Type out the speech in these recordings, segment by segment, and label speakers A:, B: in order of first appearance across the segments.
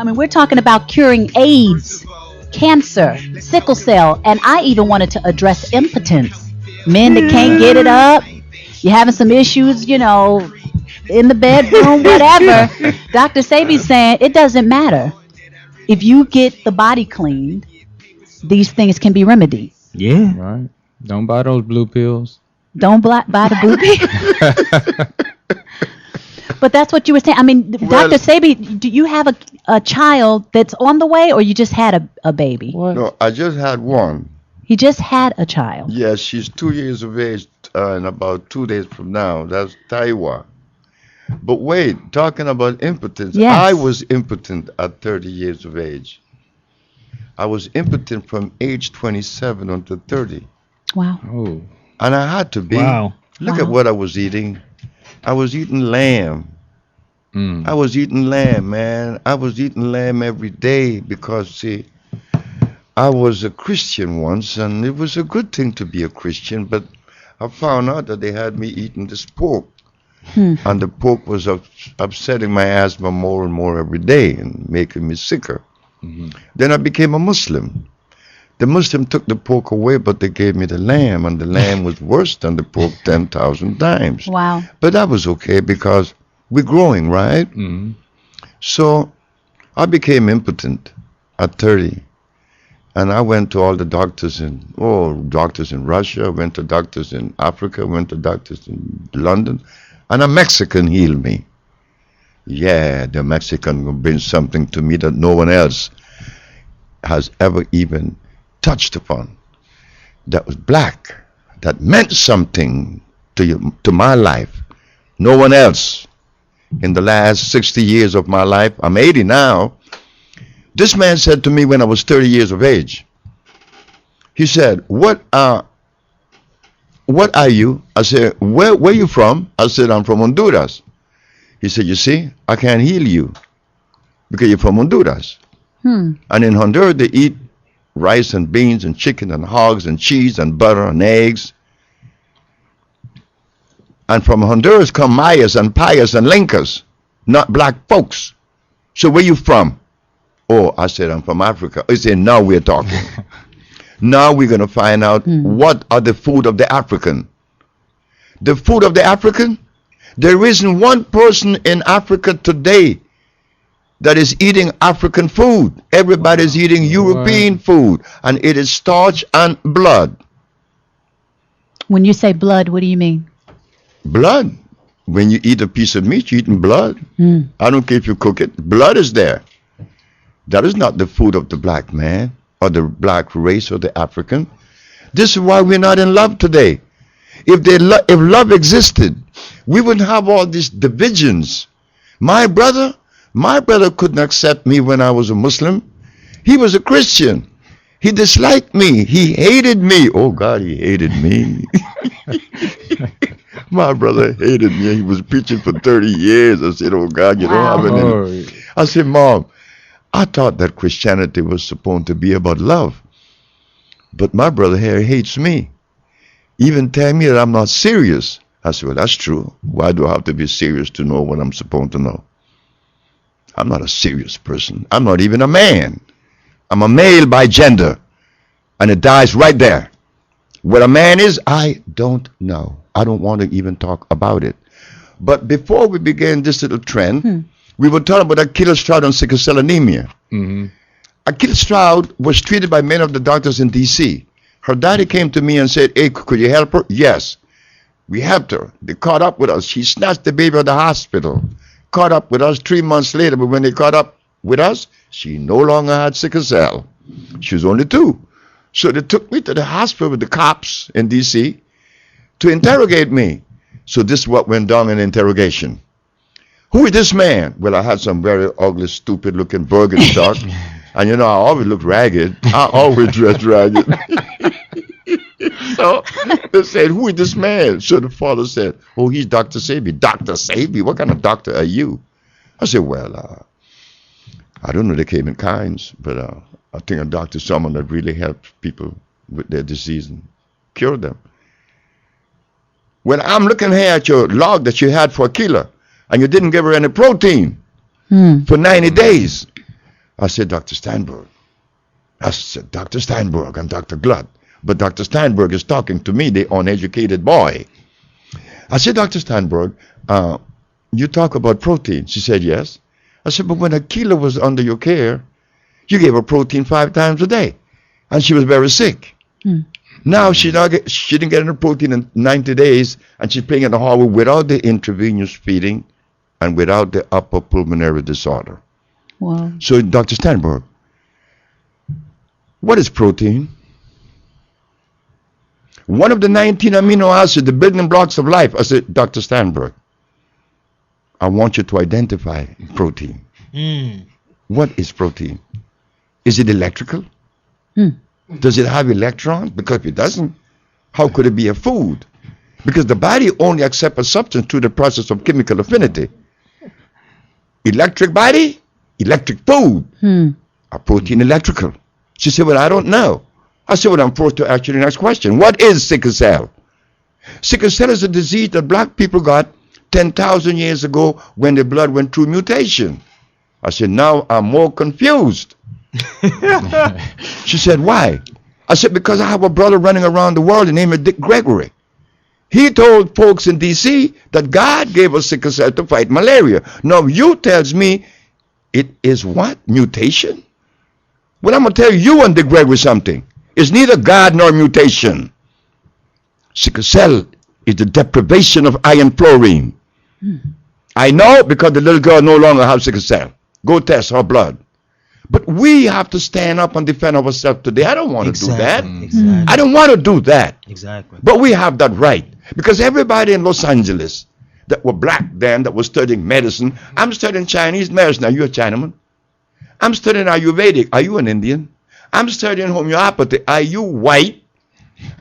A: I mean, we're talking about curing AIDS, cancer, sickle cell, and I even wanted to address impotence. Men that can't get it up, you're having some issues, in the bedroom, whatever. Dr. Sebi's saying it doesn't matter. If you get the body cleaned, these things can be remedied.
B: Yeah.
C: Right. Don't buy those blue pills.
A: Don't buy the booby. But that's what you were saying. I mean,
D: Well,
A: Dr. Sebi, do you have a child that's on the way, or you just had a baby?
C: What?
D: no, I just had one.
A: He just had a child.
D: Yes, she's 2 years of age in about 2 days from now. That's Taiwan. But wait, talking about impotence,
A: Yes.
D: I was impotent at 30 years of age. I was impotent from age 27 until 30.
A: Wow.
C: Oh.
D: And I had to be.
B: Wow.
D: Look
A: Wow.
D: at what I was eating. I was eating lamb.
C: Mm.
D: I was eating lamb, man. I was eating lamb every day because, see, I was a Christian once, and it was a good thing to be a Christian, but I found out that they had me eating this pork. And the pork was upsetting my asthma more and more every day and making me sicker. Then I became a Muslim. The Muslim took the pork away, but they gave me the lamb, and the lamb was worse than the pork 10,000 times.
A: Wow.
D: But that was okay because we're growing, right?
C: Mm.
D: So I became impotent at 30. And I went to all the doctors doctors in Russia, went to doctors in Africa, went to doctors in London, and a Mexican healed me. Yeah, the Mexican brings something to me that no one else has ever even touched upon. That was black. That meant something to my life. No one else. In the last 60 years of my life, I'm 80 now. This man said to me when I was 30 years of age, he said, what are you? I said, where you from? I said, I'm from Honduras. He said, you see, I can't heal you because you're from Honduras. And in Honduras, they eat rice and beans and chicken and hogs and cheese and butter and eggs. And from Honduras come Mayas and Payas and Lincas, not black folks. So where you from? Oh, I said, I'm from Africa. He said, now we're talking. Now we're going to find out what are the food of the African. The food of the African? There isn't one person in Africa today that is eating African food. Everybody's eating European food, and it is starch and blood.
A: When you say blood, what do you mean?
D: Blood. When you eat a piece of meat, you're eating blood. I don't care if you cook it. Blood is there. That is not the food of the black man or the black race or the African. This is why we're not in love today. If love existed, we wouldn't have all these divisions. My brother couldn't accept me when I was a Muslim. He was a Christian. He disliked me. He hated me. Oh God, he hated me. My brother hated me. He was preaching for 30 years. I said, oh God, you don't have any. I said, Mom, I thought that Christianity was supposed to be about love. But my brother here hates me. Even tell me that I'm not serious. I said, well, that's true. Why do I have to be serious to know what I'm supposed to know? I'm not a serious person. I'm not even a man. I'm a male by gender. And it dies right there. What a man is, I don't know. I don't want to even talk about it. But before we began this little trend, we were talking about Achilles Stroud and sickle cell anemia. Achilles Stroud was treated by many of the doctors in D.C. Her daddy came to me and said, hey, could you help her? Yes. We helped her. They caught up with us. She snatched the baby out of the hospital. Caught up with us 3 months later, but when they caught up with us, she no longer had sickle cell. She was only 2. So they took me to the hospital with the cops in D.C. to interrogate me. So this is what went down in interrogation. Who is this man? Well, I had some very ugly, stupid-looking Birkenstock. And you know, I always look ragged. I always dress ragged. So they said, who is this man? So the father said, oh, he's Dr. Sebi. Dr. Sebi? What kind of doctor are you? I said, well, I don't know. They came in kinds, but I think a doctor is someone that really helps people with their disease and cure them. Well, I'm looking here at your log that you had for a killer, and you didn't give her any protein for 90 days. I said, Dr. Steinberg. I said, Dr. Steinberg and Dr. Glutt. But Dr. Steinberg is talking to me, the uneducated boy. I said, Dr. Steinberg, you talk about protein. She said, yes. I said, but when Akila was under your care, you gave her protein 5 times a day. And she was very sick. Now she didn't get enough protein in 90 days, and she's playing in the hallway without the intravenous feeding and without the upper pulmonary disorder.
A: Wow.
D: So, Dr. Steinberg, what is protein? One of the 19 amino acids, the building blocks of life. I said, Dr. Steinberg, I want you to identify protein. What is protein? Is it electrical? Does it have electrons? Because if it doesn't, how could it be a food? Because the body only accepts a substance through the process of chemical affinity. Electric body, electric food. A protein electrical. She said, well, I don't know. I said, well, I'm forced to ask you the next question. What is sickle cell? Sickle cell is a disease that black people got 10,000 years ago when the blood went through mutation. I said, now I'm more confused. She said, why? I said, because I have a brother running around the world named Dick Gregory. He told folks in D.C. that God gave us sickle cell to fight malaria. Now you tells me it is what? Mutation? Well, I'm going to tell you and Dick Gregory something. It's neither God nor mutation. Sickle cell is the deprivation of iron fluorine. I know because the little girl no longer has sickle cell. Go test her blood. But we have to stand up and defend ourselves today. I don't want to do that.
B: Exactly.
D: I don't want to do that.
B: Exactly.
D: But we have that right. Because everybody in Los Angeles that were black then, that was studying medicine, I'm studying Chinese medicine. Are you a Chinaman? I'm studying Ayurvedic. Are you an Indian? I'm studying homeopathy. Are you white?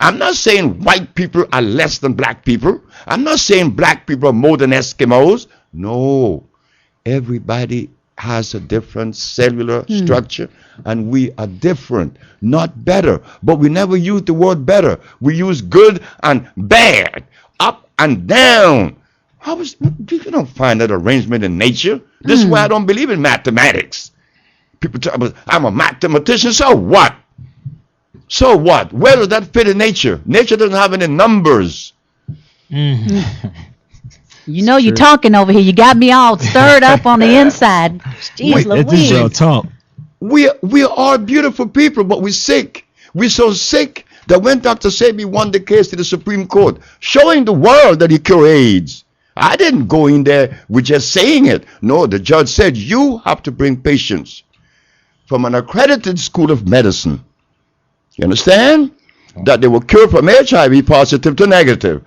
D: I'm not saying white people are less than black people. I'm not saying black people are more than Eskimos. No. Everybody has a different cellular structure, and we are different, not better. But we never use the word better. We use good and bad, up and down. You don't find that arrangement in nature. This is why I don't believe in mathematics. People talk about, I'm a mathematician, so what? So what? Where does that fit in nature? Nature doesn't have any numbers.
A: You know you're talking over here. You got me all stirred up on the inside. Jeez Louise.
B: This is real talk.
D: We are beautiful people, but we're sick. We're so sick that when Dr. Sebi won the case to the Supreme Court, showing the world that he cured AIDS, I didn't go in there with just saying it. No, the judge said, you have to bring patients from an accredited school of medicine. You understand? That they were cured from HIV positive to negative.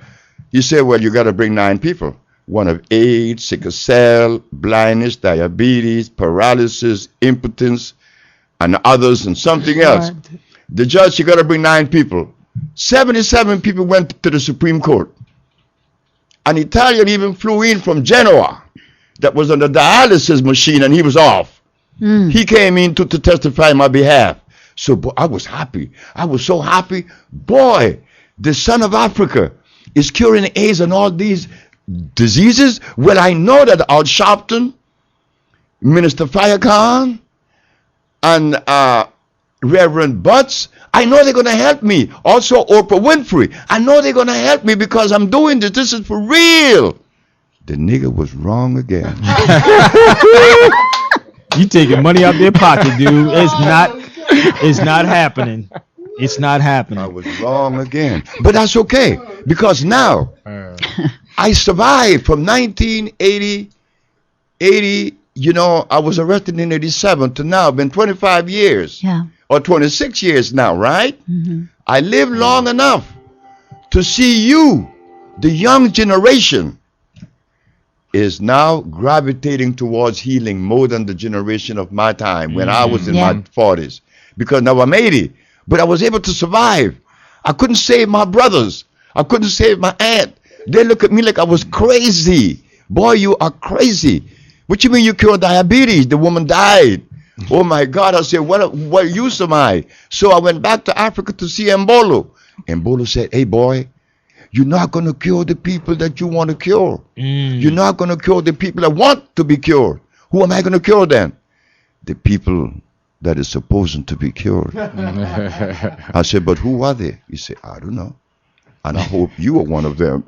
D: You say, well, you got to bring 9 people. One of AIDS, sickle cell, blindness, diabetes, paralysis, impotence, and others, and something else. The judge, you got to bring 9 people. 77 people went to the Supreme Court. An Italian even flew in from Genoa that was on the dialysis machine, and he was off. He came in to testify on my behalf. So I was happy. I was so happy. Boy, the son of Africa is curing AIDS and all these diseases. Well, I know that Al Sharpton, Minister Firecan, and Reverend Butts, I know they're going to help me. Also Oprah Winfrey, I know they're going to help me because I'm doing this. This is for real. The nigga was wrong again.
B: You taking money out their pocket, dude. It's not happening. It's not happening.
D: I was wrong again. But that's okay. Because now I survived from 1980, I was arrested in 87 to now. Been 25 years.
A: Yeah.
D: Or 26 years now, right? I lived long enough to see you, the young generation, is now gravitating towards healing more than the generation of my time when I was in my 40s. Because now I'm 80. But I was able to survive. I couldn't save my brothers. I couldn't save my aunt. They look at me like I was crazy. Boy, you are crazy. What you mean you cured diabetes? The woman died. Oh my God. I said, what use am I? So I went back to Africa to see Mbolo. Mbolo said, hey boy, you're not going to cure the people that you want to cure. You're not going to cure the people that want to be cured. Who am I going to cure then? the people that is supposed to be cured. I said, but who are they? He said, I don't know. And I hope you are one of them.